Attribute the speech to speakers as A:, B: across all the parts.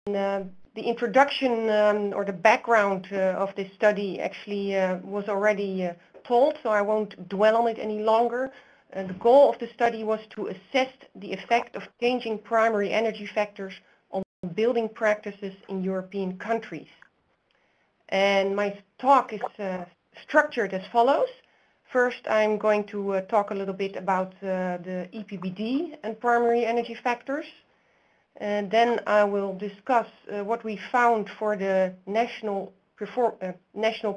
A: the introduction or the background of this study actually was already told, so I won't dwell on it any longer. The goal of the study was to assess the effect of changing primary energy factors on building practices in European countries. And my talk is structured as follows. First, I'm going to talk a little bit about the EPBD and primary energy factors. And then I will discuss what we found for the national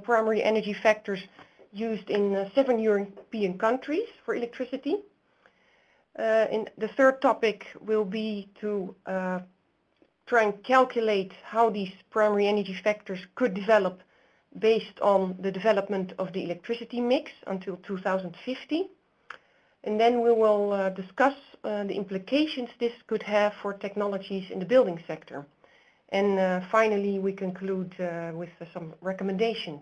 A: primary energy factors used in 7 European countries for electricity. And the third topic will be to try and calculate how these primary energy factors could develop based on the development of the electricity mix until 2050. And then we will discuss the implications this could have for technologies in the building sector. And finally, we conclude with some recommendations.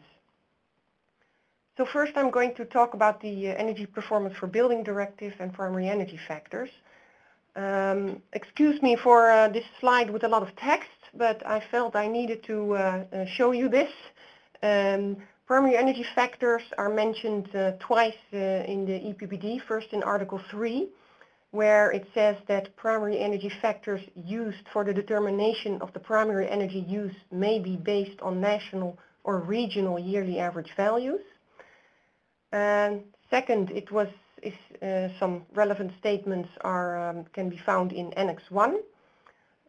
A: So first, I'm going to talk about the Energy Performance for Building Directive and primary energy factors. Excuse me for this slide with a lot of text, but I felt I needed to show you this. Primary energy factors are mentioned twice in the EPBD, first in Article 3, where it says that primary energy factors used for the determination of the primary energy use may be based on national or regional yearly average values. And second, some relevant statements can be found in Annex 1.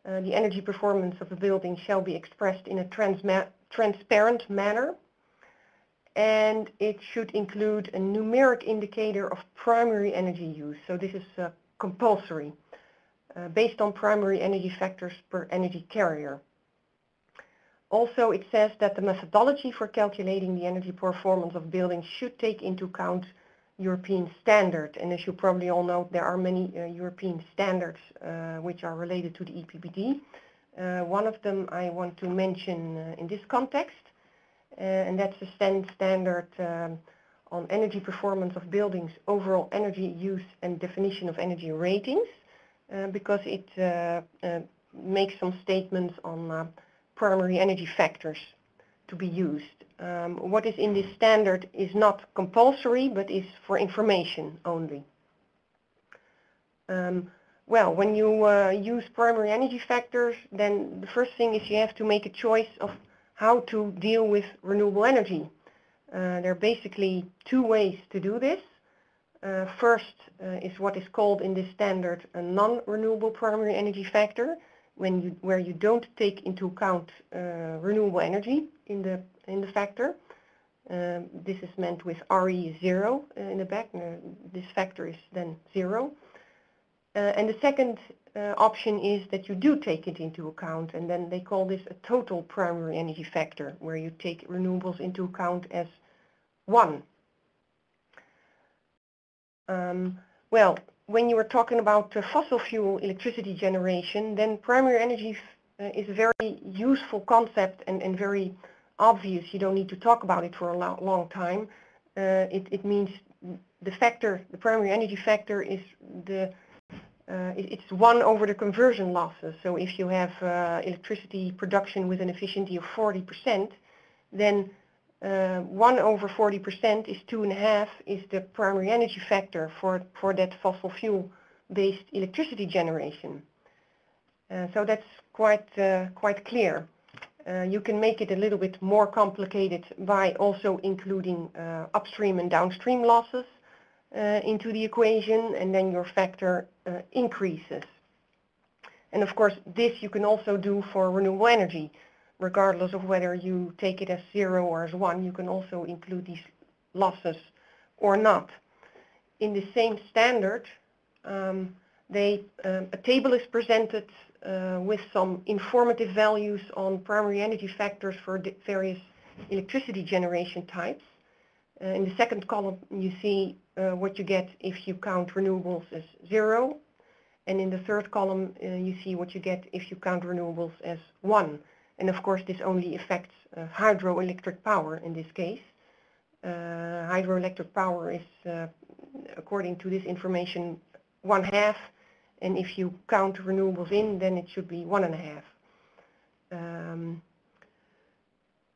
A: The energy performance of a building shall be expressed in a transparent manner, and it should include a numeric indicator of primary energy use. So this is compulsory, based on primary energy factors per energy carrier. Also, it says that the methodology for calculating the energy performance of buildings should take into account European standard. And as you probably all know, there are many European standards which are related to the EPBD. One of them I want to mention in this context, and that's the standard on energy performance of buildings, overall energy use and definition of energy ratings, because it makes some statements on primary energy factors to be used. What is in this standard is not compulsory, but is for information only. Well, when you use primary energy factors, then the first thing is you have to make a choice of how to deal with renewable energy. There are basically two ways to do this. First is what is called in this standard a non-renewable primary energy factor, where you don't take into account renewable energy in the factor. This is meant with RE 0 in the back. This factor is then 0. And the second option is that you do take it into account, and then they call this a total primary energy factor, where you take renewables into account as 1. Well, when you are talking about fossil fuel electricity generation, then primary energy is a very useful concept and very obvious. You don't need to talk about it for a long time. It means the primary energy factor is it's 1 over the conversion losses. So if you have electricity production with an efficiency of 40%, then 1 over 40% is 2.5 is the primary energy factor for that fossil fuel based electricity generation. So that's quite clear. You can make it a little bit more complicated by also including upstream and downstream losses into the equation, and then your factor increases. And of course, this you can also do for renewable energy. Regardless of whether you take it as 0 or as 1, you can also include these losses or not. In the same standard, a table is presented with some informative values on primary energy factors for various electricity generation types. In the second column, you see what you get if you count renewables as 0. And in the third column, you see what you get if you count renewables as 1. And of course, this only affects hydroelectric power in this case. Hydroelectric power is, according to this information, 1/2. And if you count renewables in, then it should be 1.5.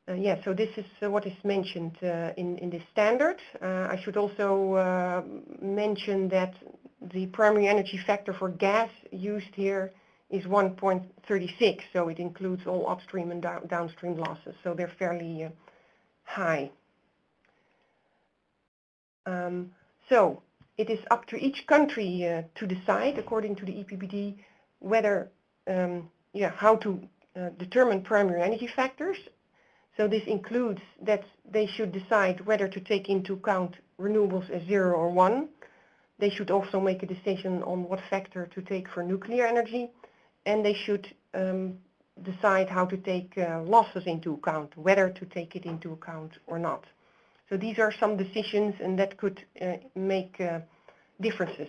A: Yeah, so this is what is mentioned in this standard. I should also mention that the primary energy factor for gas used here is 1.36, so it includes all upstream and downstream losses, so they're fairly high. So it is up to each country to decide, according to the EPBD, whether, how to determine primary energy factors. So this includes that they should decide whether to take into account renewables as 0 or 1. They should also make a decision on what factor to take for nuclear energy, and they should decide how to take losses into account, whether to take it into account or not. So these are some decisions, and that could make differences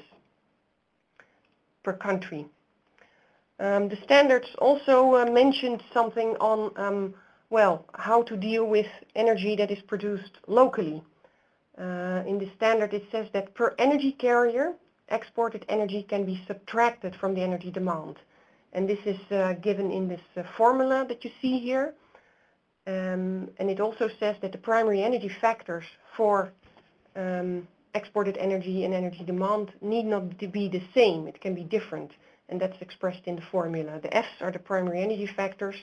A: per country. The standards also mentioned something on how to deal with energy that is produced locally. In the standard it says that per energy carrier, exported energy can be subtracted from the energy demand. And this is given in this formula that you see here. And it also says that the primary energy factors for exported energy and energy demand need not to be the same. It can be different, and that's expressed in the formula. The F's are the primary energy factors.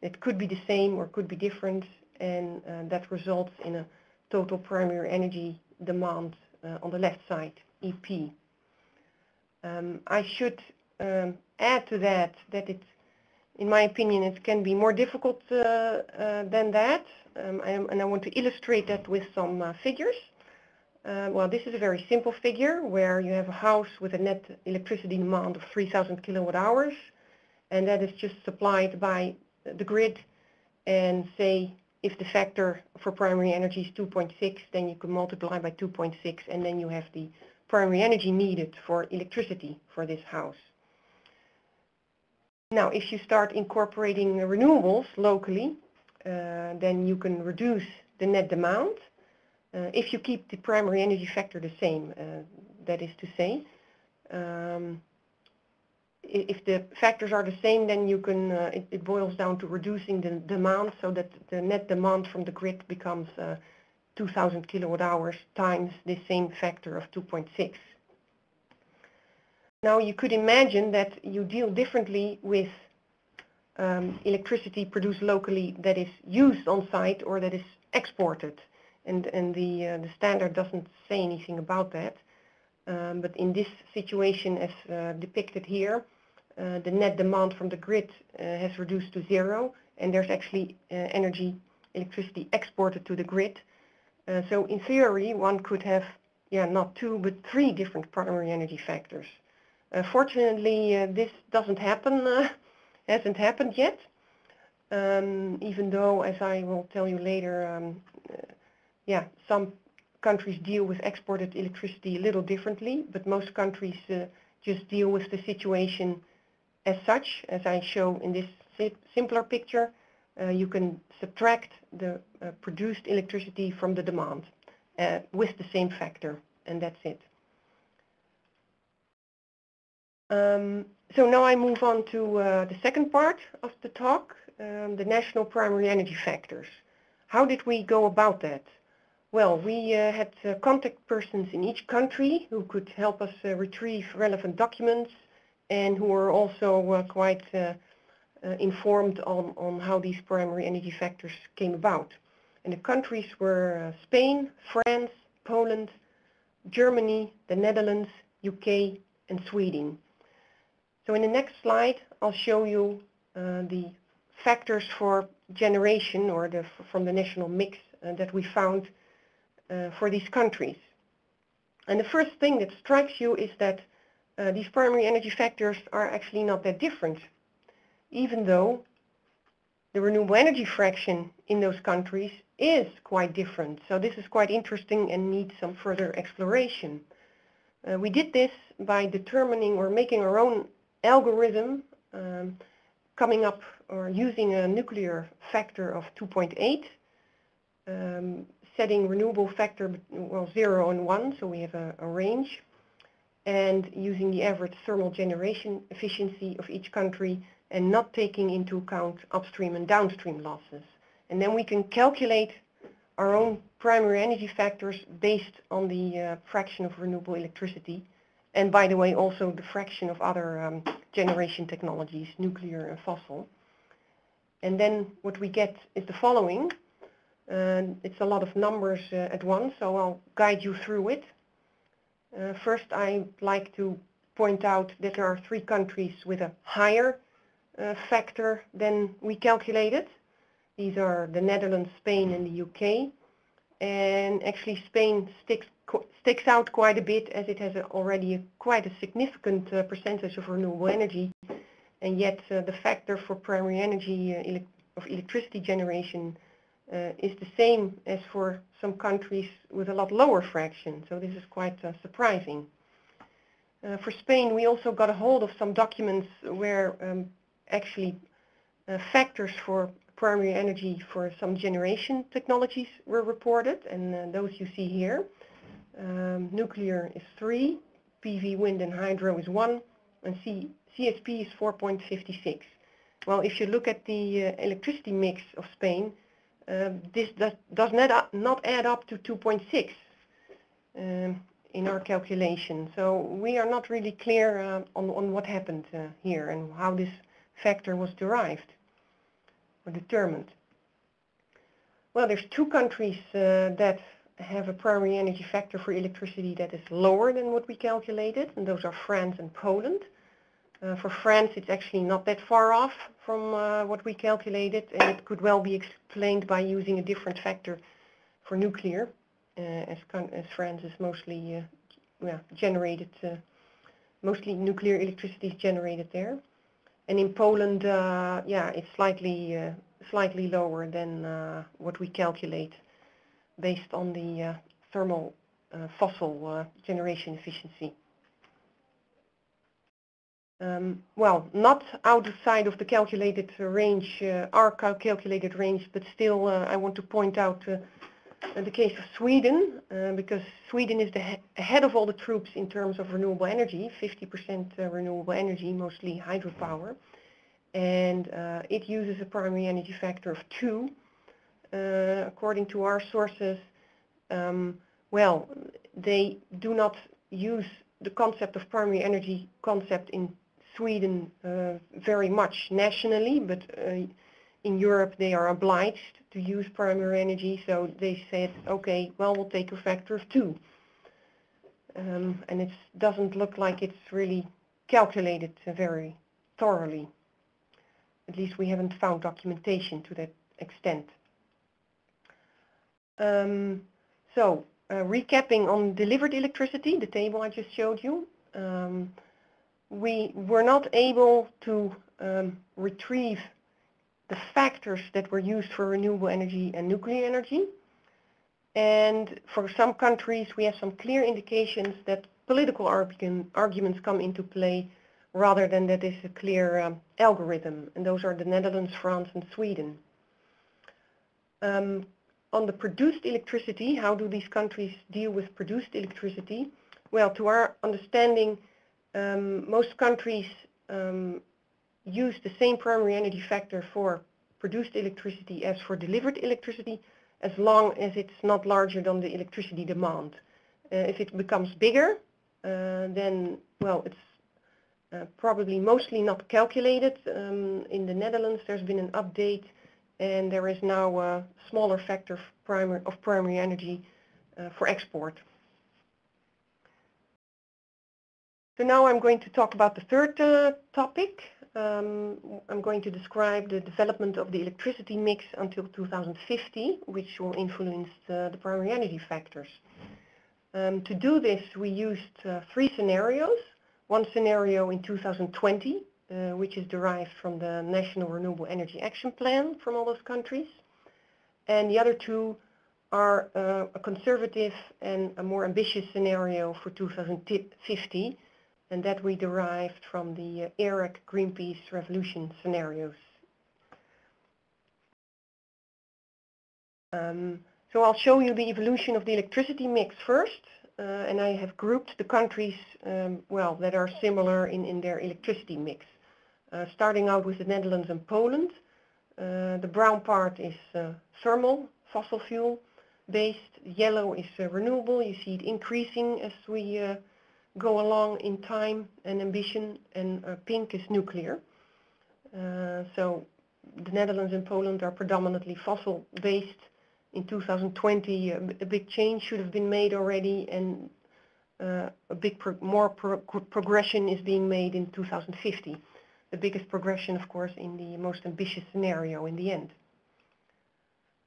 A: It could be the same or could be different, and that results in a total primary energy demand on the left side, EP. I should add to that it, in my opinion, it can be more difficult than that, and I want to illustrate that with some figures. Well, this is a very simple figure where you have a house with a net electricity demand of 3,000 kilowatt hours, and that is just supplied by the grid, and say if the factor for primary energy is 2.6, then you can multiply by 2.6, and then you have the primary energy needed for electricity for this house. Now, if you start incorporating renewables locally, then you can reduce the net demand. If you keep the primary energy factor the same, that is to say, if the factors are the same, then you can, it boils down to reducing the demand so that the net demand from the grid becomes 2,000 kilowatt hours times the same factor of 2.6. Now you could imagine that you deal differently with electricity produced locally that is used on site or that is exported. And the standard doesn't say anything about that. But in this situation as depicted here, the net demand from the grid has reduced to 0, and there's actually electricity exported to the grid. So in theory, one could have, not 2, but 3 different primary energy factors. Fortunately, this doesn't happen, hasn't happened yet, even though, as I will tell you later, some countries deal with exported electricity a little differently, but most countries just deal with the situation as such, as I show in this simpler picture. You can subtract the produced electricity from the demand with the same factor, and that's it. So now I move on to the second part of the talk, the national primary energy factors. How did we go about that? Well, we had contact persons in each country who could help us retrieve relevant documents, and who were also quite informed on how these primary energy factors came about. And the countries were Spain, France, Poland, Germany, the Netherlands, UK, and Sweden. So in the next slide, I'll show you the factors for generation, or from the national mix that we found for these countries. And the first thing that strikes you is that these primary energy factors are actually not that different, even though the renewable energy fraction in those countries is quite different. So this is quite interesting and needs some further exploration. We did this by determining or making our own algorithm, coming up or using a nuclear factor of 2.8, setting renewable factor 0 and 1, so we have a range, and using the average thermal generation efficiency of each country and not taking into account upstream and downstream losses. And then we can calculate our own primary energy factors based on the fraction of renewable electricity, and by the way also the fraction of other generation technologies, nuclear and fossil. And then what we get is the following. It's a lot of numbers at once, so I'll guide you through it. First, I'd like to point out that there are 3 countries with a higher factor than we calculated. These are the Netherlands, Spain and the UK. And actually Spain sticks out quite a bit, as it has already quite a significant percentage of renewable energy. And yet the factor for primary energy of electricity generation is the same as for some countries with a lot lower fraction. So this is quite surprising. For Spain, we also got a hold of some documents where actually factors for primary energy for some generation technologies were reported, and those you see here. Nuclear is 3, PV, wind and hydro is 1, and CSP is 4.56. Well, if you look at the electricity mix of Spain, this does not add up to 2.6 in our calculation. So we are not really clear on what happened here and how this factor was derived or determined. Well, there's 2 countries that have a primary energy factor for electricity that is lower than what we calculated, and those are France and Poland. For France, it's actually not that far off from what we calculated, and it could well be explained by using a different factor for nuclear, as France is mostly generated, mostly nuclear electricity is generated there. And in Poland, it's slightly lower than what we calculate based on the thermal fossil generation efficiency. Well, not outside of the calculated range, our calculated range, but still I want to point out the case of Sweden, because Sweden is ahead of all the troops in terms of renewable energy, 50% renewable energy, mostly hydropower, and it uses a primary energy factor of 2. According to our sources, well, they do not use the concept of primary energy concept in Sweden very much nationally, but in Europe they are obliged to use primary energy, so they said, okay, well, we'll take a factor of 2. And it doesn't look like it's really calculated very thoroughly. At least we haven't found documentation to that extent. Recapping on delivered electricity, the table I just showed you, we were not able to retrieve the factors that were used for renewable energy and nuclear energy. And for some countries, we have some clear indications that political arguments come into play rather than that is a clear algorithm. And those are the Netherlands, France, and Sweden. On the produced electricity, how do these countries deal with produced electricity? Well, to our understanding, most countries use the same primary energy factor for produced electricity as for delivered electricity, as long as it's not larger than the electricity demand. If it becomes bigger, then, well, it's probably mostly not calculated. In the Netherlands, there's been an update, and there is now a smaller factor of primary energy for export. So now I'm going to talk about the third topic. I'm going to describe the development of the electricity mix until 2050, which will influence the primary energy factors. To do this, we used 3 scenarios. One scenario in 2020, which is derived from the National Renewable Energy Action Plan from all those countries. And the other 2 are a conservative and a more ambitious scenario for 2050, and that we derived from the ERIC Greenpeace Revolution scenarios. So I'll show you the evolution of the electricity mix first, and I have grouped the countries well, that are similar in their electricity mix. starting out with the Netherlands and Poland. The brown part is thermal, fossil fuel based. Yellow is renewable. You see it increasing as we go along in time and ambition, and pink is nuclear. So the Netherlands and Poland are predominantly fossil based. In 2020 a big change should have been made already, and a big progression is being made in 2050. The biggest progression, of course, in the most ambitious scenario in the end.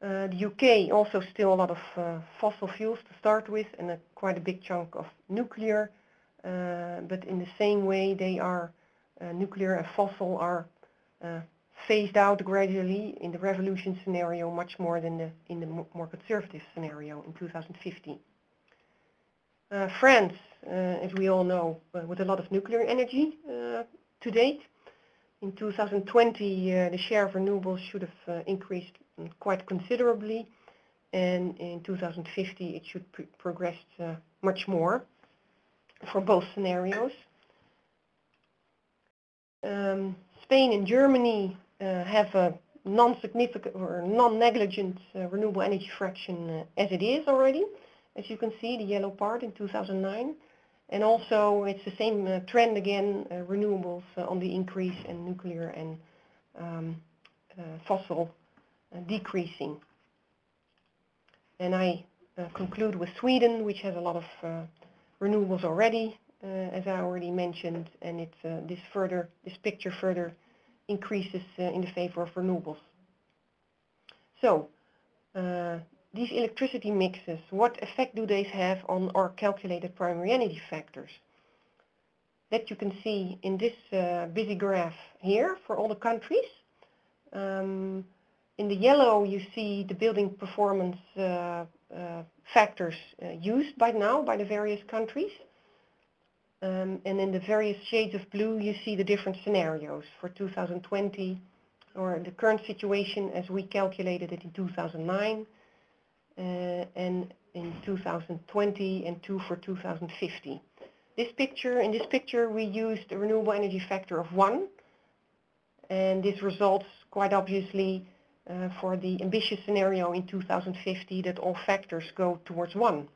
A: The UK also still a lot of fossil fuels to start with, and quite a big chunk of nuclear, but in the same way they are nuclear and fossil are phased out gradually in the revolution scenario much more than in the more conservative scenario in 2050. France, as we all know, with a lot of nuclear energy to date. In 2020 the share of renewables should have increased quite considerably, and in 2050 it should progress much more for both scenarios. Spain and Germany have a non-significant or non-negligent renewable energy fraction as it is already. As you can see, the yellow part in 2009. And also it's the same trend again, renewables on the increase and nuclear and fossil decreasing. And I conclude with Sweden, which has a lot of renewables already, as I already mentioned, and it's this picture further increases in the favor of renewables. So these electricity mixes, what effect do they have on our calculated primary energy factors? That you can see in this busy graph here for all the countries. In the yellow you see the building performance factors used by now by the various countries. And in the various shades of blue you see the different scenarios for 2020, or the current situation as we calculated it in 2009, and in 2020, and two for 2050. In this picture we used a renewable energy factor of 1, and this results quite obviously for the ambitious scenario in 2050 that all factors go towards 1.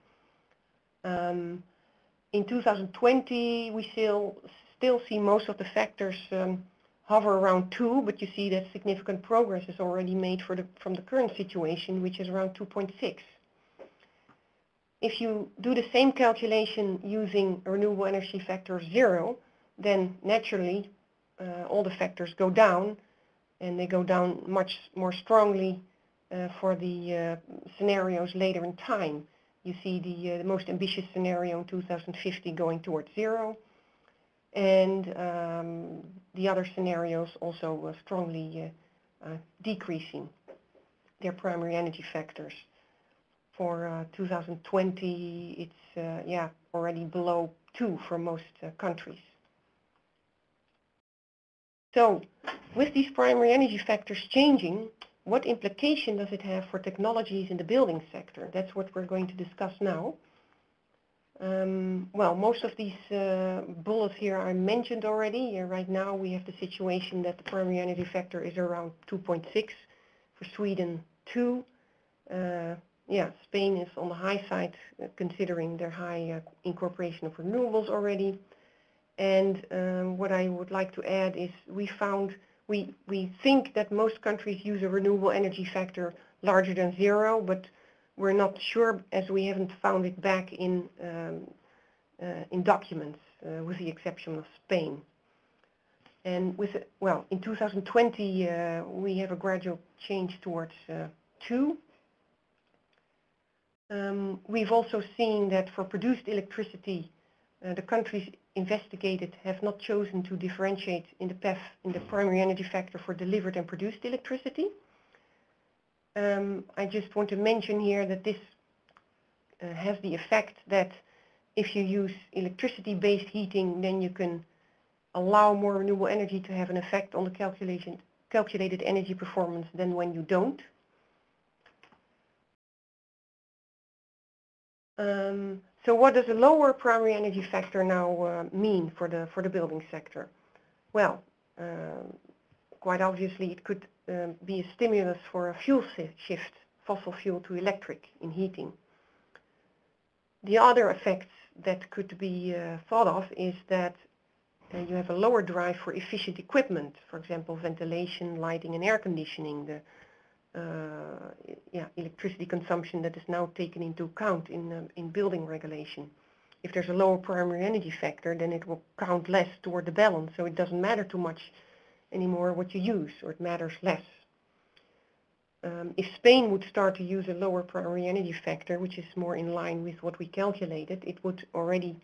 A: In 2020 we still see most of the factors hover around 2, but you see that significant progress is already made from the current situation, which is around 2.6. If you do the same calculation using a renewable energy factor of 0, then naturally all the factors go down, and they go down much more strongly for the scenarios later in time. You see the most ambitious scenario in 2050 going towards 0, and the other scenarios also strongly decreasing their primary energy factors. For 2020 it's already below 2 for most countries. So with these primary energy factors changing, what implication does it have for technologies in the building sector? That's what we're going to discuss now. Well, most of these bullets here I mentioned already. Right now we have the situation that the primary energy factor is around 2.6, for Sweden 2. Spain is on the high side considering their high incorporation of renewables already. And what I would like to add is we think that most countries use a renewable energy factor larger than 0, but we're not sure as we haven't found it back in documents, with the exception of Spain. And in 2020 we have a gradual change towards 2. We've also seen that for produced electricity, the countries investigated have not chosen to differentiate in the PEF in the primary energy factor for delivered and produced electricity. I just want to mention here that this has the effect that if you use electricity-based heating, then you can allow more renewable energy to have an effect on the calculated energy performance than when you don't. So what does a lower primary energy factor now mean for the building sector? Well, quite obviously it could be a stimulus for a fuel shift, fossil fuel to electric in heating. The other effects that could be thought of is that you have a lower drive for efficient equipment, for example, ventilation, lighting and air conditioning, the electricity consumption that is now taken into account in building regulation. If there's a lower primary energy factor, then it will count less toward the balance, so it doesn't matter too much anymore what you use, or it matters less. If Spain would start to use a lower primary energy factor, which is more in line with what we calculated, it would already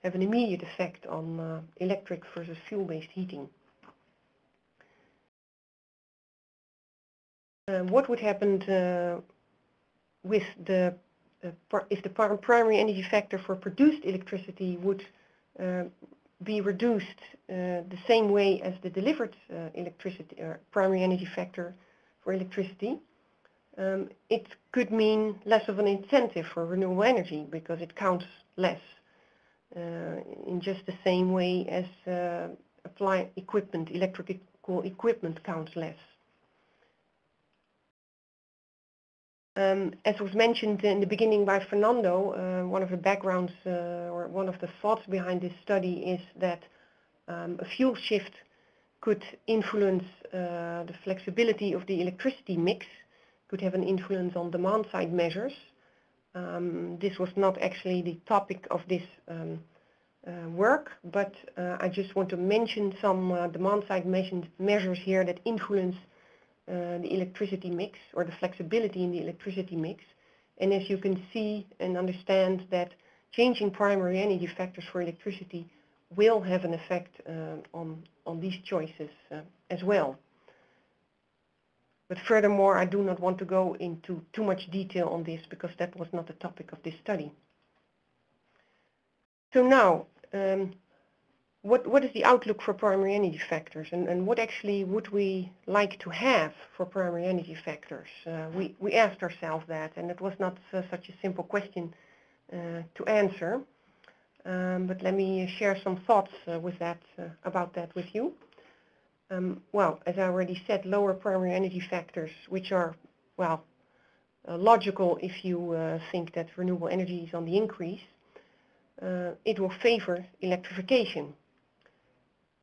A: have an immediate effect on electric versus fuel-based heating. What would happen with if the primary energy factor for produced electricity would be reduced the same way as the delivered electricity or primary energy factor for electricity? It could mean less of an incentive for renewable energy because it counts less in just the same way as applied equipment, electrical equipment counts less. As was mentioned in the beginning by Fernando, one of the backgrounds or one of the thoughts behind this study is that a fuel shift could influence the flexibility of the electricity mix, could have an influence on demand side measures. This was not actually the topic of this work, but I just want to mention some demand side measures here that influence the electricity mix or the flexibility in the electricity mix. And as you can see and understand that changing primary energy factors for electricity will have an effect on these choices as well. But furthermore, I do not want to go into too much detail on this because that was not the topic of this study. So now, what is the outlook for primary energy factors, and what actually would we like to have for primary energy factors? We asked ourselves that, and it was not such a simple question to answer. But let me share some thoughts about that with you. Well, as I already said, lower primary energy factors, which are, well, logical if you think that renewable energy is on the increase, it will favor electrification.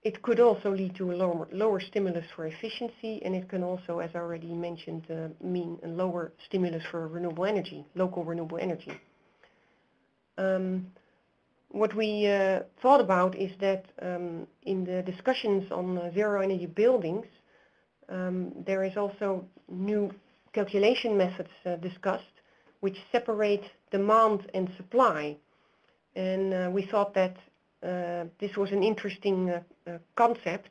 A: It could also lead to a lower stimulus for efficiency, and it can also, as I already mentioned, mean a lower stimulus for renewable energy, local renewable energy. What we thought about is that in the discussions on zero energy buildings, there is also new calculation methods discussed which separate demand and supply. And we thought that this was an interesting concept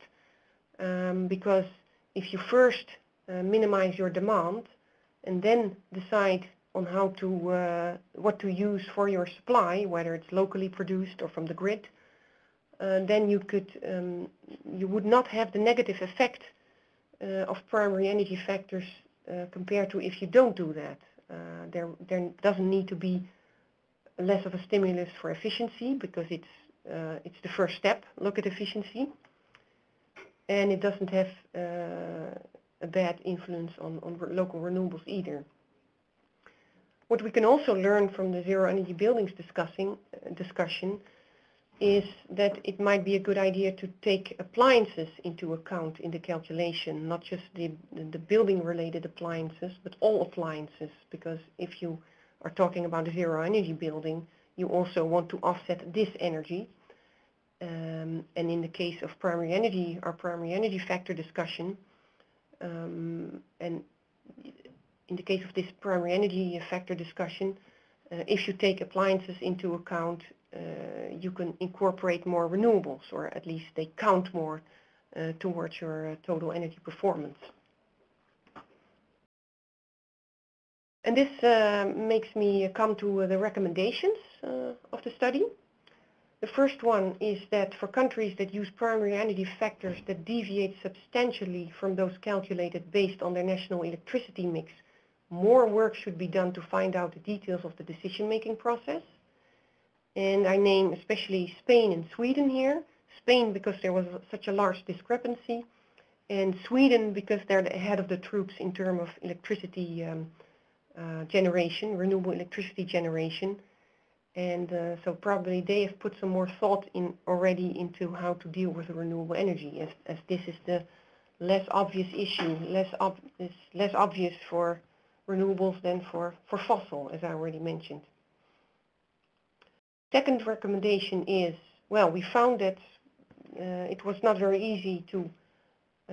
A: because if you first minimize your demand and then decide on how to what to use for your supply, whether it's locally produced or from the grid, then you would not have the negative effect of primary energy factors compared to if you don't do that. There doesn't need to be less of a stimulus for efficiency because it's the first step. Look at efficiency, and it doesn't have a bad influence on local renewables either. What we can also learn from the zero energy buildings discussion is that it might be a good idea to take appliances into account in the calculation, not just the building related appliances, but all appliances, because if you are talking about a zero energy building, you also want to offset this energy. And in the case of primary energy, our primary energy factor discussion, and in the case of this primary energy factor discussion, if you take appliances into account, you can incorporate more renewables, or at least they count more towards your total energy performance. And this makes me come to the recommendations of the study. The first one is that for countries that use primary energy factors that deviate substantially from those calculated based on their national electricity mix, more work should be done to find out the details of the decision-making process. And I name especially Spain and Sweden here. Spain because there was such a large discrepancy, and Sweden because they're the head of the troops in terms of electricity generation, renewable electricity generation. And so probably they have put some more thought in already into how to deal with renewable energy, as this is the less obvious issue, less obvious for renewables than for fossil, as I already mentioned. Second recommendation is, well, we found that it was not very easy to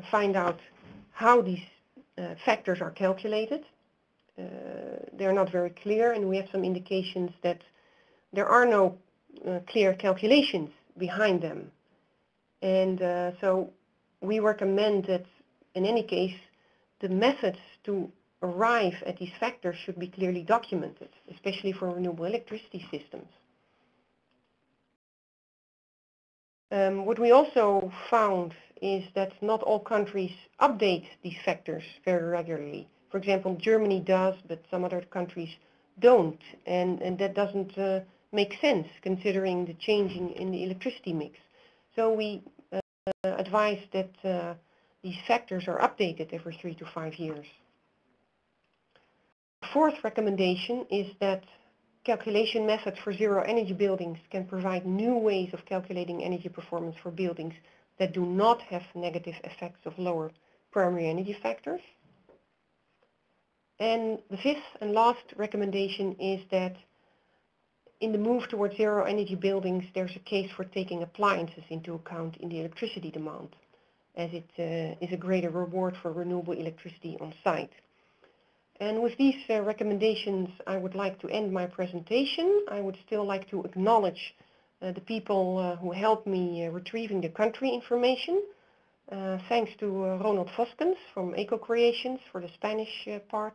A: find out how these factors are calculated. They're not very clear, and we have some indications that there are no clear calculations behind them. And so we recommend that in any case, the methods to arrive at these factors should be clearly documented, especially for renewable electricity systems. What we also found is that not all countries update these factors very regularly. For example, Germany does, but some other countries don't, and that doesn't make sense considering the changing in the electricity mix. So we advise that these factors are updated every 3 to 5 years. The fourth recommendation is that calculation methods for zero energy buildings can provide new ways of calculating energy performance for buildings that do not have negative effects of lower primary energy factors. And the fifth and last recommendation is that in the move towards zero energy buildings, there's a case for taking appliances into account in the electricity demand, as it is a greater reward for renewable electricity on site. And with these recommendations, I would like to end my presentation. I would still like to acknowledge the people who helped me retrieving the country information. Thanks to Ronald Voskens from Eco Creations for the Spanish part,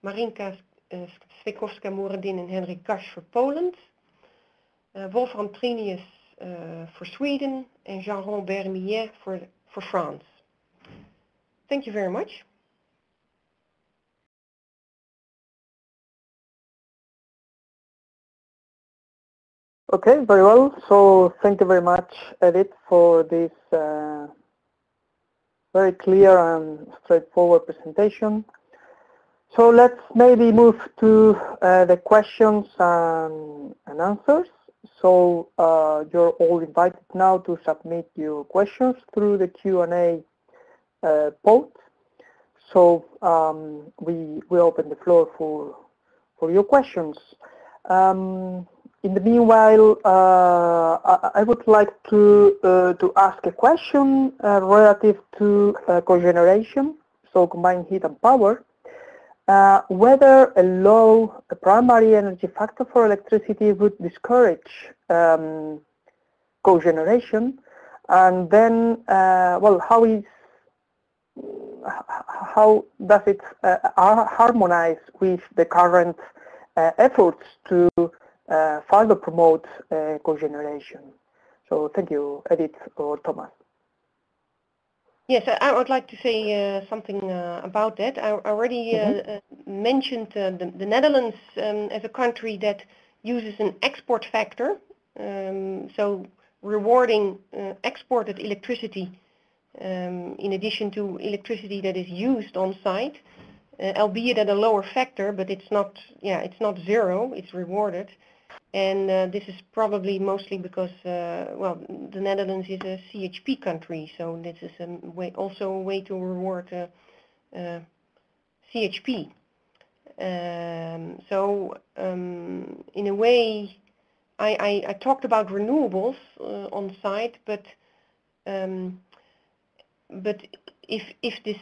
A: Marinka Svekowska-Moradin and Henrik Gasch for Poland, Wolfram Trinius for Sweden, and Jean-Ron Bermillet for France. Thank you very much.
B: Okay, very well. So thank you very much, Edith, for this very clear and straightforward presentation. So let's maybe move to the questions and answers. So you're all invited now to submit your questions through the Q&A poll. So we open the floor for your questions. In the meanwhile, I would like to ask a question relative to cogeneration, so combined heat and power. Whether a low primary energy factor for electricity would discourage cogeneration, and then, well, how does it harmonize with the current efforts to further promote cogeneration? So thank you, Edith or Thomas.
A: Yes, I would like to say something about that. I already mentioned the Netherlands as a country that uses an export factor, so rewarding exported electricity in addition to electricity that is used on site, albeit at a lower factor, but it's not zero, it's rewarded. And this is probably mostly because, well, the Netherlands is a CHP country, so this is also a way to reward CHP. In a way, I talked about renewables on site, but if this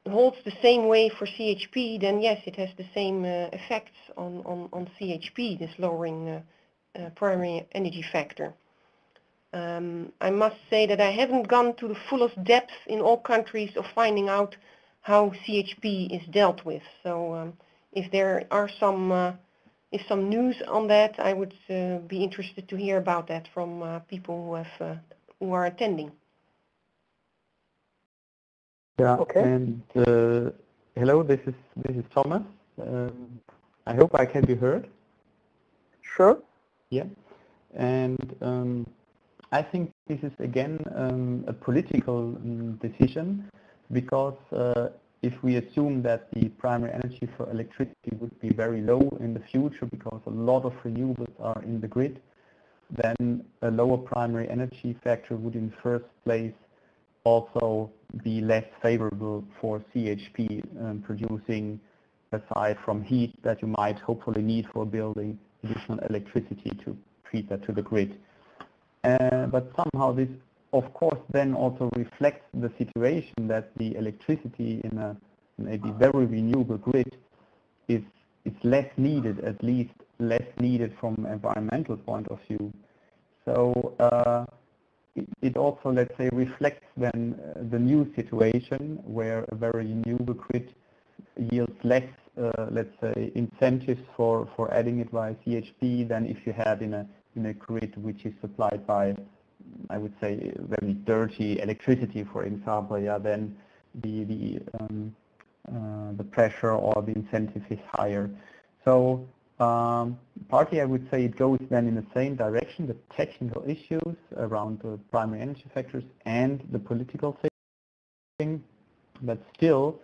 A: holds the same way for CHP, then yes, it has the same effects on CHP, this lowering primary energy factor. I must say that I haven't gone to the fullest depth in all countries of finding out how CHP is dealt with. So if there are some news on that, I would be interested to hear about that from people who are attending.
C: Yeah,
B: okay.
C: And hello, this is Thomas. I hope I can be heard.
B: Sure.
C: Yeah, and I think this is again a political decision, because if we assume that the primary energy for electricity would be very low in the future because a lot of renewables are in the grid, then a lower primary energy factor would in first place also be less favorable for CHP producing, aside from heat that you might hopefully need for building, additional electricity to feed that to the grid. But somehow this, of course, then also reflects the situation that the electricity in a maybe very renewable grid is less needed, at least less needed from an environmental point of view. So it also, let's say, reflects then the new situation where a very renewable grid yields less, let's say, incentives for adding it via CHP than if you had in a grid which is supplied by, I would say, very dirty electricity, for example. Yeah, then the pressure or the incentive is higher. So partly I would say it goes then in the same direction, the technical issues around the primary energy factors and the political thing, but still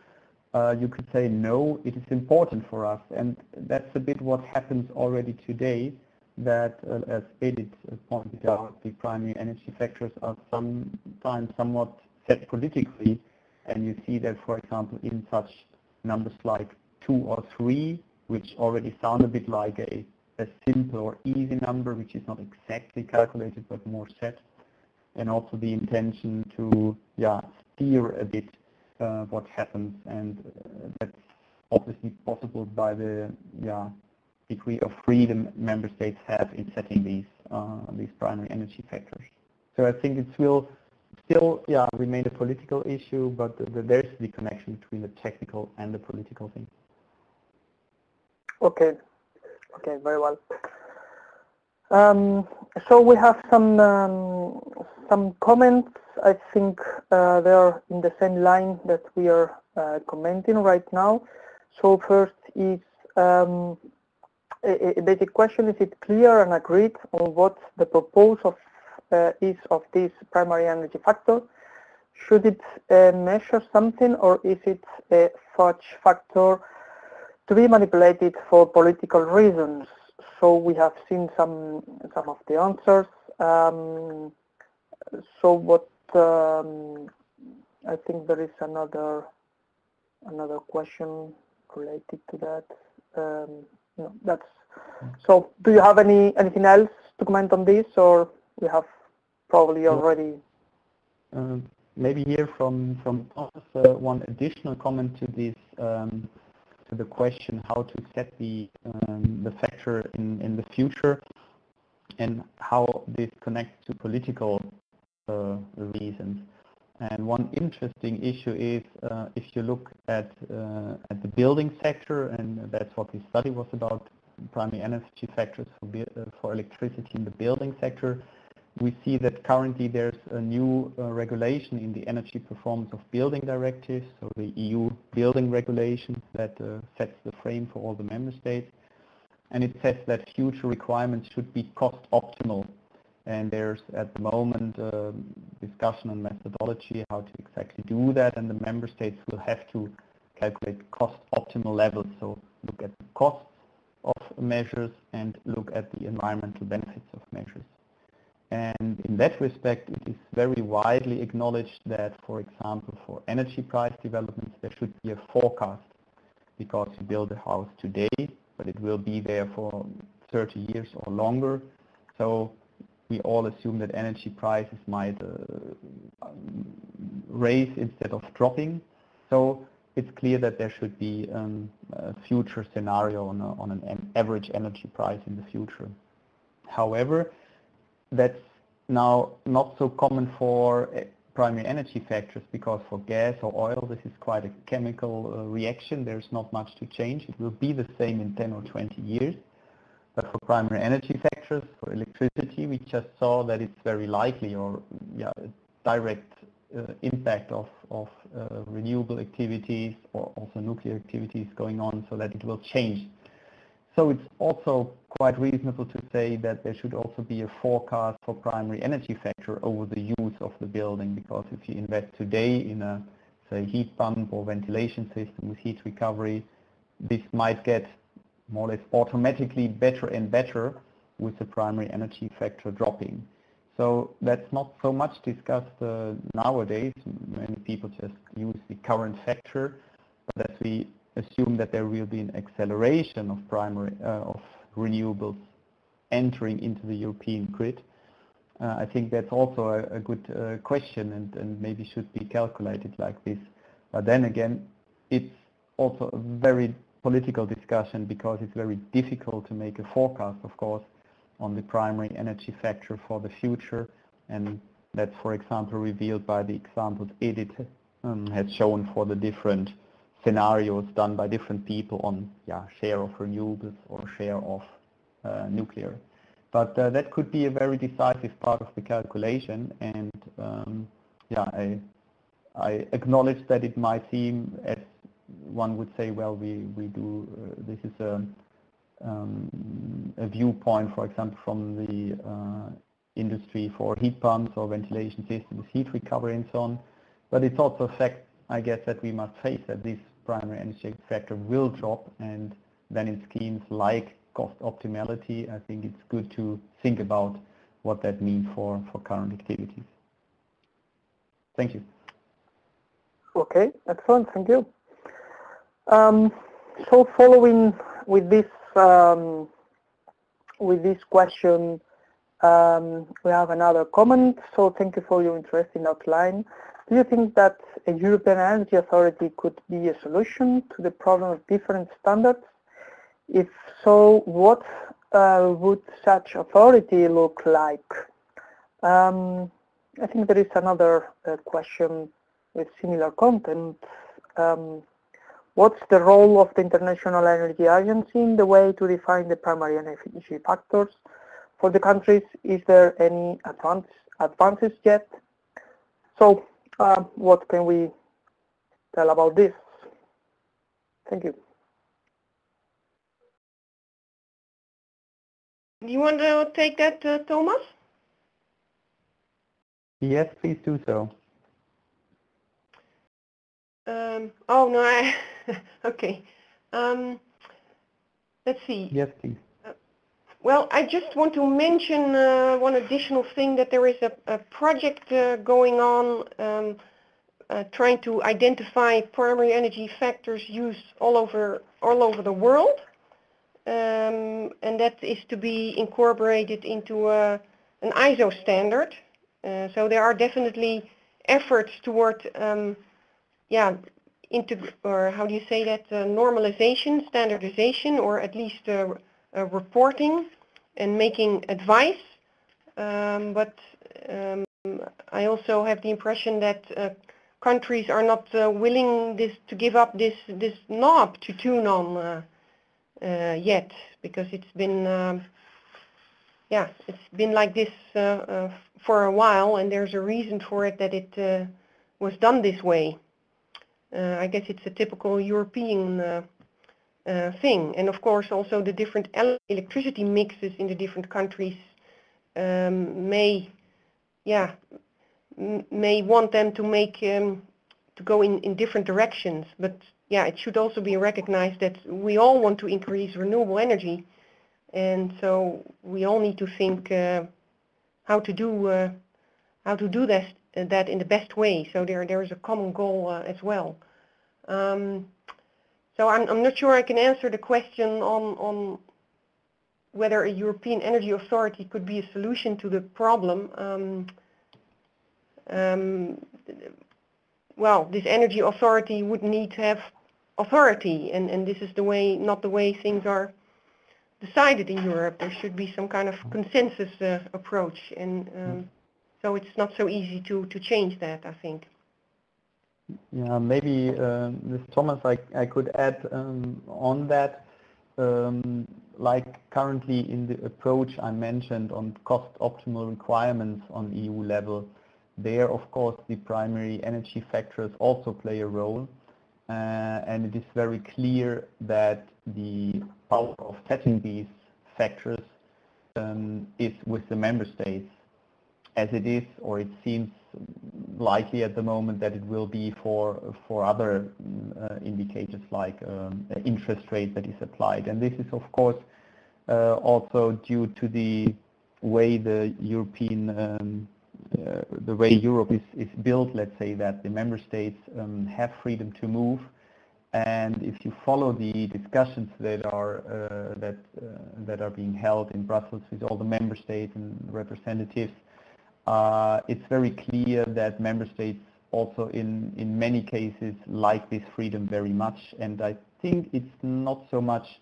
C: you could say no, it is important for us, and that's a bit what happens already today, that as Edith pointed out, the primary energy factors are sometimes somewhat set politically, and you see that, for example, in such numbers like 2 or 3, which already sound a bit like a simple or easy number, which is not exactly calculated but more set, and also the intention to steer a bit what happens, and that's obviously possible by the degree of freedom member states have in setting these primary energy factors. So I think it will still remain a political issue, but there's the connection between the technical and the political thing.
B: Okay, very well. So we have some comments. I think they're in the same line that we are commenting right now. So first is a basic question: is it clear and agreed on what the proposal is of this primary energy factor? Should it measure something, or is it a such factor to be manipulated for political reasons? So we have seen some of the answers. So what I think there is another question related to that. No, that's so. Do you have anything else to comment on this, or we have probably already?
C: Maybe here from Thomas, one additional comment to this. To the question how to set the factor in the future and how this connects to political reasons. And one interesting issue is if you look at the building sector, and that's what this study was about, primary energy factors for electricity in the building sector. We see that currently there's a new regulation in the energy performance of building directives, so the EU building regulation that sets the frame for all the member states. And it says that future requirements should be cost optimal. And there's at the moment discussion on methodology, how to exactly do that, and the member states will have to calculate cost optimal levels. So look at the costs of measures and look at the environmental benefits of measures. And in that respect, it is very widely acknowledged that, for example, for energy price developments, there should be a forecast, because you build a house today, but it will be there for 30 years or longer. So we all assume that energy prices might raise instead of dropping. So it's clear that there should be a future scenario on an average energy price in the future. However, that's now not so common for primary energy factors, because for gas or oil, this is quite a chemical reaction. There's not much to change. It will be the same in 10 or 20 years. But for primary energy factors, for electricity, we just saw that it's very likely, or a direct impact of renewable activities or also nuclear activities going on, so that it will change. So it's also quite reasonable to say that there should also be a forecast for primary energy factor over the use of the building, because if you invest today in a, say, heat pump or ventilation system with heat recovery, this might get more or less automatically better and better with the primary energy factor dropping. So that's not so much discussed nowadays. Many people just use the current factor, but as we assume that there will be an acceleration of of renewables entering into the European grid, I think that's also a good question, and maybe should be calculated like this. But then again, it's also a very political discussion, because it's very difficult to make a forecast, of course, on the primary energy factor for the future, and that's, for example, revealed by the examples Edith has shown for the different scenarios done by different people on share of renewables or share of nuclear. But that could be a very decisive part of the calculation, and I acknowledge that it might seem, as one would say, well, we do, this is a viewpoint, for example, from the industry for heat pumps or ventilation systems, heat recovery and so on. But it's also a fact, I guess, that we must face that this primary energy factor will drop, and then in schemes like cost optimality, I think it's good to think about what that means for current activities. Thank you.
B: Okay, excellent, thank you. So following with this question, we have another comment. So thank you for your interesting outline. Do you think that a European Energy Authority could be a solution to the problem of different standards? If so, what would such authority look like? I think there is another question with similar content. What's the role of the International Energy Agency in the way to define the primary energy factors for the countries? Is there any advances yet? So what can we tell about this? Thank you.
A: Do you want to take that, Thomas?
C: Yes, please do so.
A: Oh no, okay. Let's see.
C: Yes, please.
A: Well, I just want to mention one additional thing, that there is a project going on trying to identify primary energy factors used all over the world, and that is to be incorporated into an ISO standard. So there are definitely efforts toward or how do you say that, normalization, standardization, or at least reporting and making advice. But I also have the impression that countries are not willing to give up this knob to tune on yet, because it's been it's been like this for a while, and there's a reason for it, that it was done this way. I guess it's a typical European thing, and of course also the different electricity mixes in the different countries may want them to make to go in different directions. But it should also be recognized that we all want to increase renewable energy, and so we all need to think how to do that in the best way. So there is a common goal as well. So I'm not sure I can answer the question on whether a European Energy Authority could be a solution to the problem. Well, this energy authority would need to have authority, and this is not the way things are decided in Europe. There should be some kind of consensus approach, and so it's not so easy to change that, I think.
C: Yeah, maybe with Thomas, I could add on that, like currently in the approach I mentioned on cost optimal requirements on EU level, there of course the primary energy factors also play a role, and it is very clear that the power of setting these factors is with the member states, as it is, or it seems likely at the moment that it will be for other indicators like interest rate that is applied. And this is of course also due to the way the way Europe is built, let's say, that the member states have freedom to move. And if you follow the discussions that are being held in Brussels with all the member states and representatives, it's very clear that member states also in many cases like this freedom very much. And I think it's not so much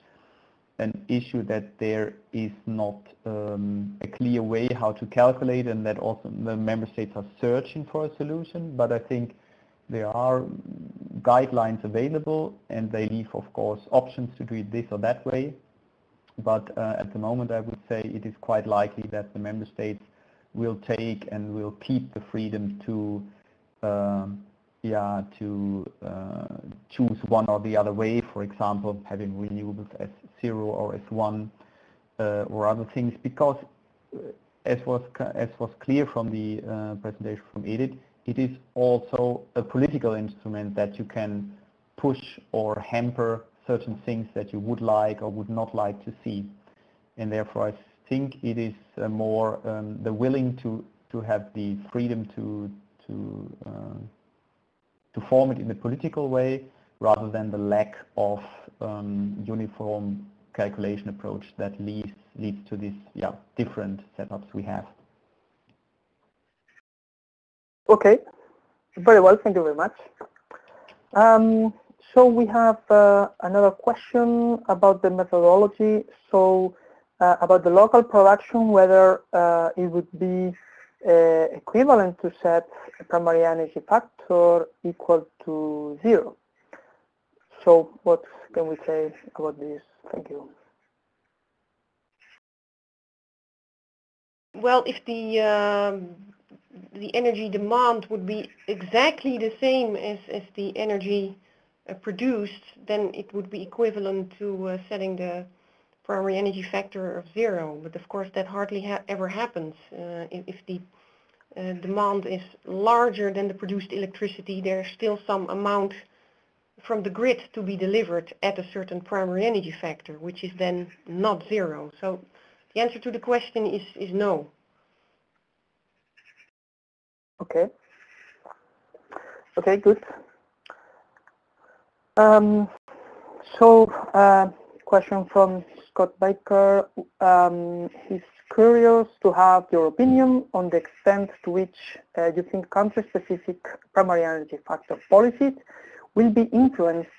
C: an issue that there is not a clear way how to calculate, and that also the member states are searching for a solution. But I think there are guidelines available, and they leave, of course, options to do it this or that way. But at the moment, I would say it is quite likely that the member states will take and will keep the freedom to choose one or the other way. For example, having renewables as 0 or as 1 or other things, because as was clear from the presentation from Edith, it is also a political instrument that you can push or hamper certain things that you would like or would not like to see. And therefore I think it is more the willing to have the freedom to form it in a political way, rather than the lack of uniform calculation approach that leads to these different setups we have.
B: Okay, very well, thank you very much. So we have another question about the methodology. So about the local production, whether it would be equivalent to set a primary energy factor equal to 0. So what can we say about this? Thank you.
A: Well, if the energy demand would be exactly the same as the energy produced, then it would be equivalent to setting the primary energy factor of 0. But of course that hardly ever happens. If the demand is larger than the produced electricity, there's still some amount from the grid to be delivered at a certain primary energy factor, which is then not 0. So the answer to the question is no.
B: Okay. Okay, good. Question from Scott Baker. He's curious to have your opinion on the extent to which you think country-specific primary energy factor policies will be influenced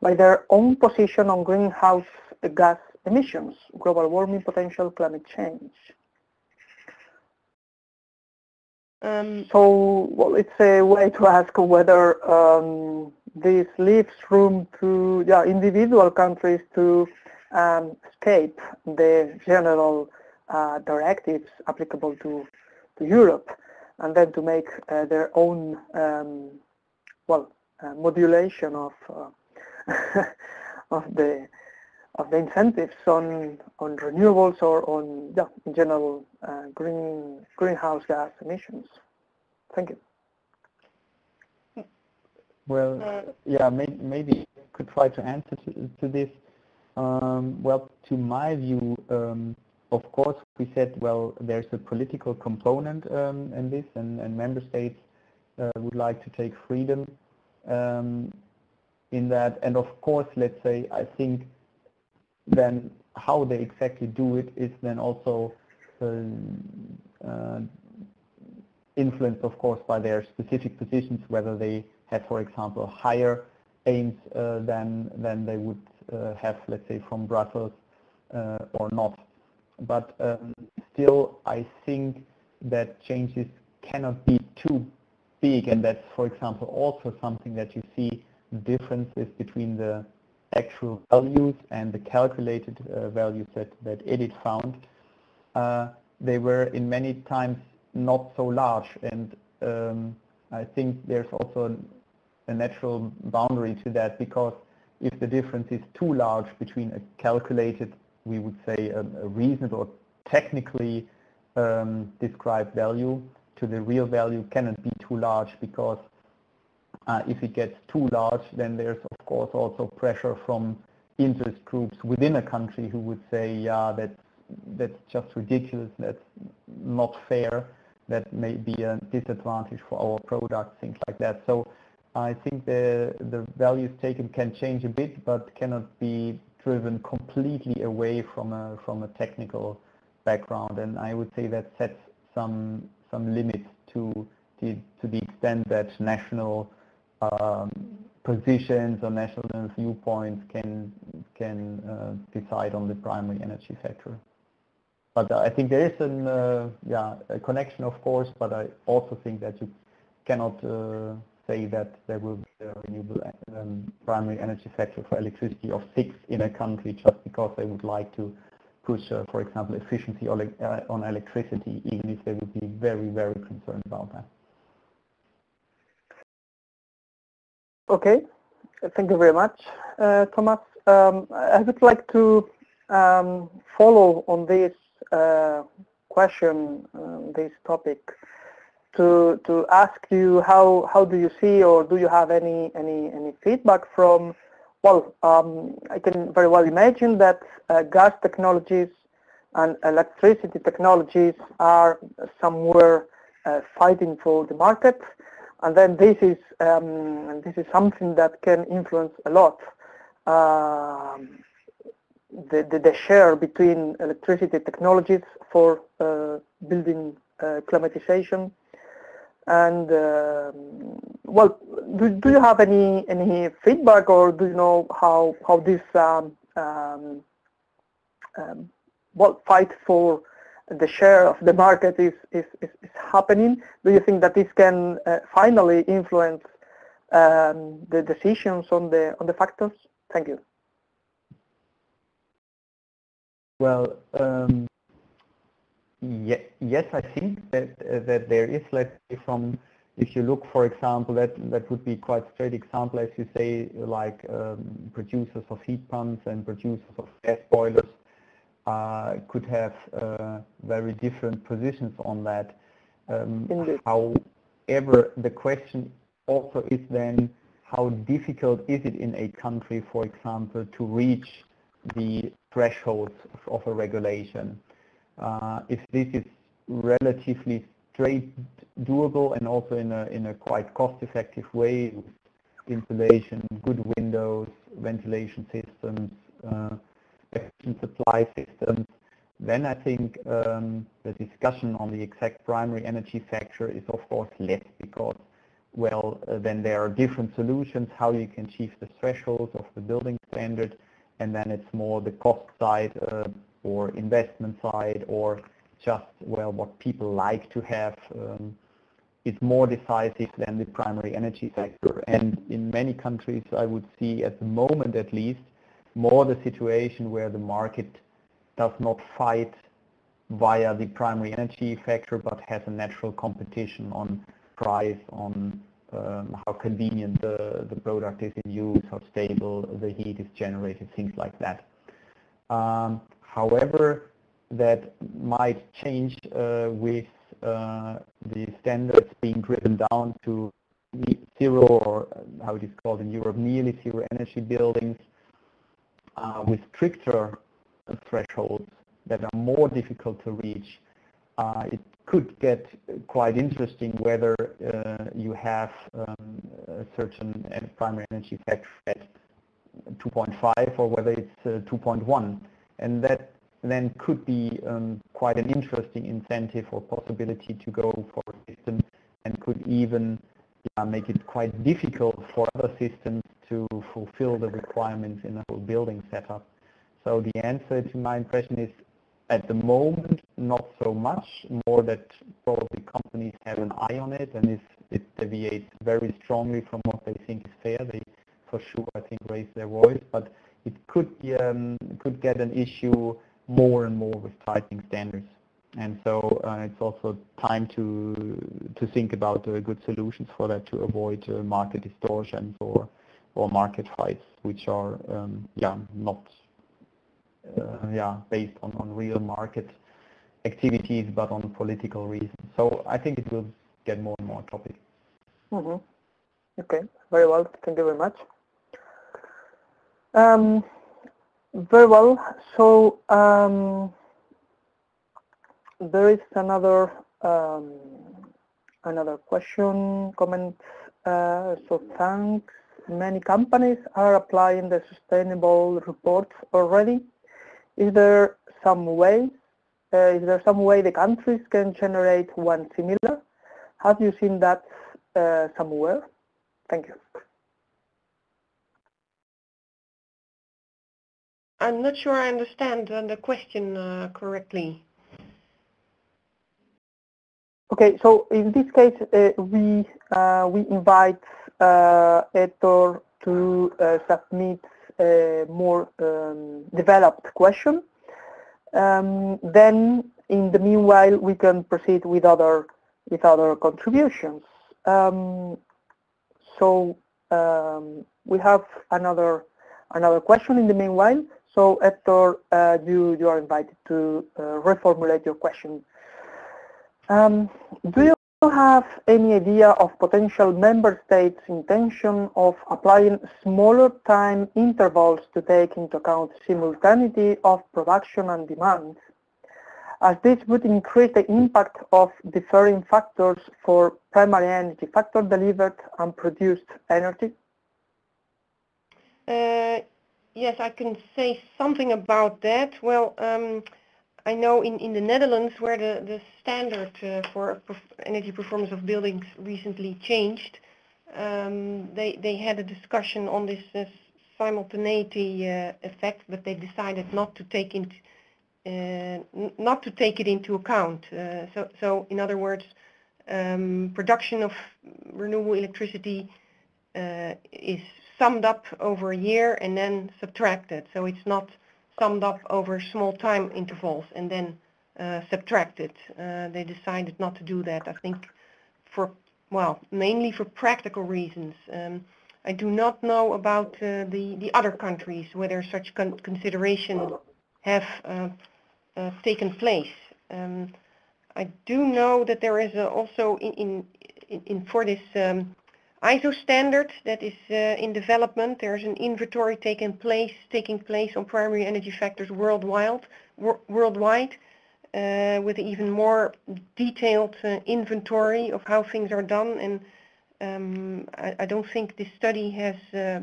B: by their own position on greenhouse gas emissions, global warming potential, climate change. Well, it's a way to ask whether this leaves room to individual countries to escape the general directives applicable to Europe, and then to make their own modulation of of the incentives on renewables or on in general greenhouse gas emissions. Thank you.
C: Well, maybe I could try to answer to this. Well, to my view, of course, we said, well, there's a political component in this, and member states would like to take freedom in that. And of course, let's say, I think then how they exactly do it is then also influenced, of course, by their specific positions, whether they have, for example, higher aims than they would have, let's say, from Brussels or not. But still, I think that changes cannot be too big, and that's, for example, also something that you see differences between the actual values and the calculated values that Edith found. They were in many times not so large, and I think there's also a natural boundary to that, because if the difference is too large between a calculated, we would say a reasonable, technically described value to the real value, cannot be too large, because if it gets too large, then there's of course also pressure from interest groups within a country who would say, yeah, that's just ridiculous, that's not fair, that may be a disadvantage for our products, things like that. So I think the values taken can change a bit, but cannot be driven completely away from a technical background. And I would say that sets some limits to the extent that national positions or national viewpoints can decide on the primary energy factor. But I think there is a connection, of course, but I also think that you cannot say that there will be a renewable primary energy factor for electricity of 6 in a country just because they would like to push, for example, efficiency on electricity, even if they would be very, very concerned about that.
B: Okay, thank you very much, Thomas. I would like to follow on this question, this topic, to ask you how do you see, or do you have any feedback from, well, I can very well imagine that gas technologies and electricity technologies are somewhere fighting for the market, and then this is something that can influence a lot the share between electricity technologies for building climatization. And well, do you have any feedback, or do you know how this well, fight for the share of the market is happening? Do you think that this can finally influence the decisions on the factors? Thank you.
C: Well, yes, I think that there is, let's say, from, if you look, for example, that would be quite straight example, as you say, like producers of heat pumps and producers of gas boilers could have very different positions on that. However, the question also is then, how difficult is it in a country, for example, to reach the thresholds of a regulation? If this is relatively straight doable and also in a quite cost-effective way, with insulation, good windows, ventilation systems, efficient supply systems, then I think the discussion on the exact primary energy factor is of course less, because, well, then there are different solutions how you can achieve the thresholds of the building standard, and then it's more the cost side or investment side, or just, well, what people like to have is more decisive than the primary energy factor. And in many countries, I would see, at the moment at least, more the situation where the market does not fight via the primary energy factor, but has a natural competition on price, on how convenient the product is in use, how stable the heat is generated, things like that. However, that might change with the standards being driven down to zero, or how it is called in Europe, nearly zero energy buildings, with stricter thresholds that are more difficult to reach. It could get quite interesting whether you have a certain primary energy factor at 2.5 or whether it's 2.1, and that then could be quite an interesting incentive or possibility to go for a system, and could even make it quite difficult for other systems to fulfill the requirements in a whole building setup. So the answer to my impression is, at the moment, not so much, more that probably companies have an eye on it, and if it deviates very strongly from what they think is fair, they for sure, I think, raise their voice, but it could be, could get an issue more and more with tightening standards. And so it's also time to think about good solutions for that, to avoid market distortions or market fights, which are not based on real market activities, but on political reasons. So I think it will get more and more topic.
B: Mm-hmm. Okay, very well. Thank you very much. Very well. So there is another question, comment. So thanks. Many companies are applying the sustainable reports already. Is there some way the countries can generate one similar? Have you seen that somewhere? Thank you.
A: I'm not sure I understand the question correctly.
B: Okay, so in this case, we invite Hector to submit a more developed question. Then, in the meanwhile, we can proceed with other contributions. So we have another question in the meanwhile. So Hector, you are invited to reformulate your question. Do you have any idea of potential member states' intention of applying smaller time intervals to take into account simultaneity of production and demand, as this would increase the impact of differing factors for primary energy factor delivered and produced energy?
A: Yes, I can say something about that. Well, I know in the Netherlands, where the standard for energy performance of buildings recently changed, they had a discussion on this simultaneity effect, but they decided not to take it into account. So in other words, production of renewable electricity is summed up over a year and then subtracted. So it's not summed up over small time intervals and then subtracted. They decided not to do that, I think, mainly for practical reasons. I do not know about the other countries, whether such consideration have taken place. I do know that there is also for this ISO standard that is in development. There's an inventory taking place on primary energy factors worldwide, with even more detailed inventory of how things are done. And I don't think this study has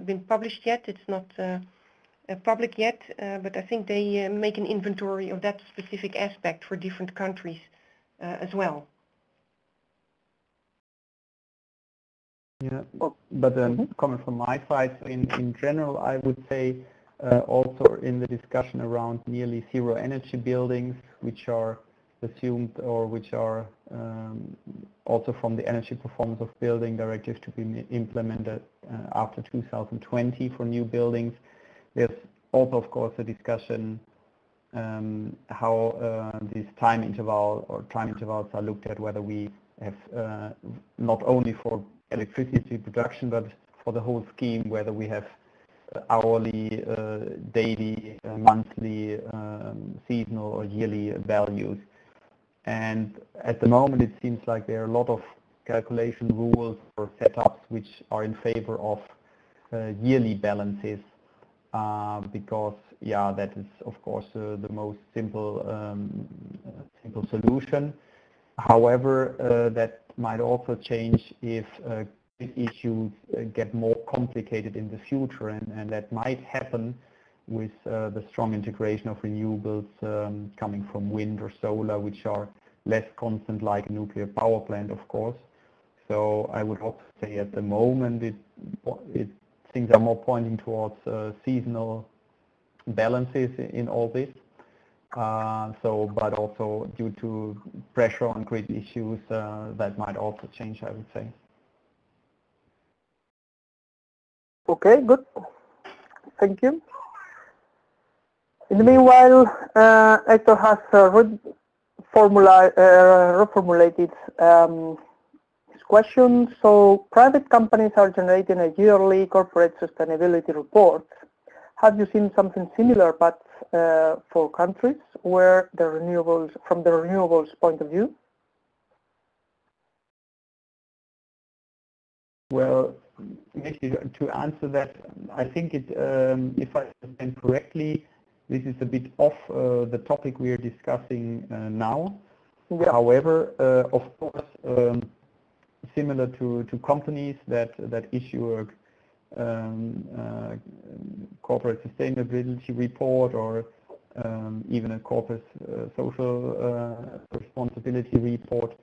A: been published yet. It's not public yet, but I think they make an inventory of that specific aspect for different countries as well.
C: Yeah, but coming from my side, in general, I would say also in the discussion around nearly zero energy buildings, which are assumed or which are also from the energy performance of building directive to be implemented after 2020 for new buildings. There's also, of course, a discussion how these time intervals are looked at, whether we have not only for electricity production, but for the whole scheme, whether we have hourly, daily, monthly, seasonal or yearly values. And at the moment it seems like there are a lot of calculation rules or setups which are in favor of yearly balances, because that is of course the most simple solution. However, that might also change if issues get more complicated in the future, and that might happen with the strong integration of renewables coming from wind or solar, which are less constant like a nuclear power plant, of course. So I would also say at the moment things are more pointing towards seasonal balances in all this. But also due to pressure on grid issues, that might also change, I would say.
B: Okay, good. Thank you. In the meanwhile, Hector has reformulated this question. So private companies are generating a yearly corporate sustainability report. Have you seen something similar, but for countries where the renewables, from the renewables point of view?
C: Well, maybe to answer that, I think it, if I understand correctly, this is a bit off the topic we are discussing now. Yeah. However, of course, similar to companies that issue a corporate sustainability report or even a corporate social responsibility report.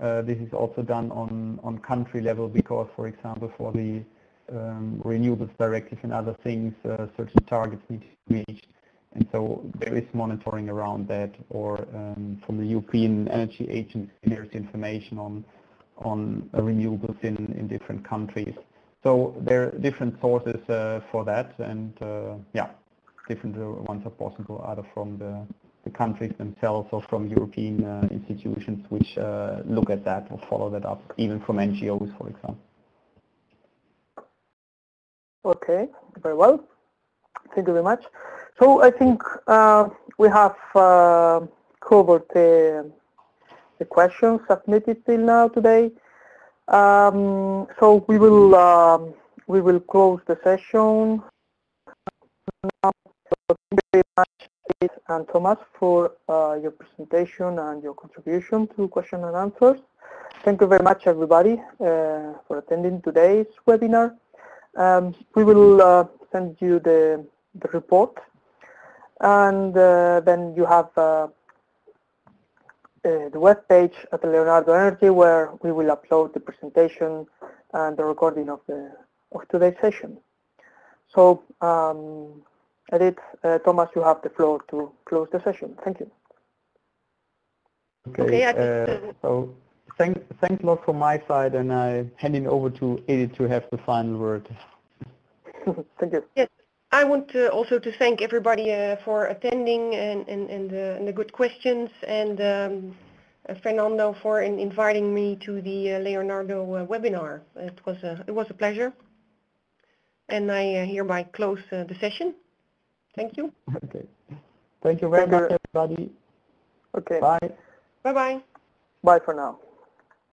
C: This is also done on country level because, for example, for the renewables directive and other things, certain targets need to be reached. And so there is monitoring around that, or from the European Energy Agency, there's information on renewables in different countries. So there are different sources for that, and yeah, different ones are possible either from the countries themselves or from European institutions which look at that or follow that up, even from NGOs, for example.
B: Okay, very well. Thank you very much. So I think we have covered the questions submitted till now today. So we will close the session now. So thank you very much, Edith and Thomas, for your presentation and your contribution to question and answers. Thank you very much, everybody, for attending today's webinar. We will send you the report, and then you have the web page at Leonardo Energy, where we will upload the presentation and the recording of today's session. So, Edith, Thomas, you have the floor to close the session. Thank you.
C: Okay. So thanks a lot from my side, and I'm handing over to Edith to have the final word.
B: Thank you.
A: Yes. I want also to thank everybody for attending and the good questions, and Fernando for inviting me to the Leonardo webinar. It was a pleasure, and I hereby close the session. Thank you.
C: Okay. Thank you very much, everybody.
B: Okay.
C: Bye.
A: Bye-bye.
B: Bye for now.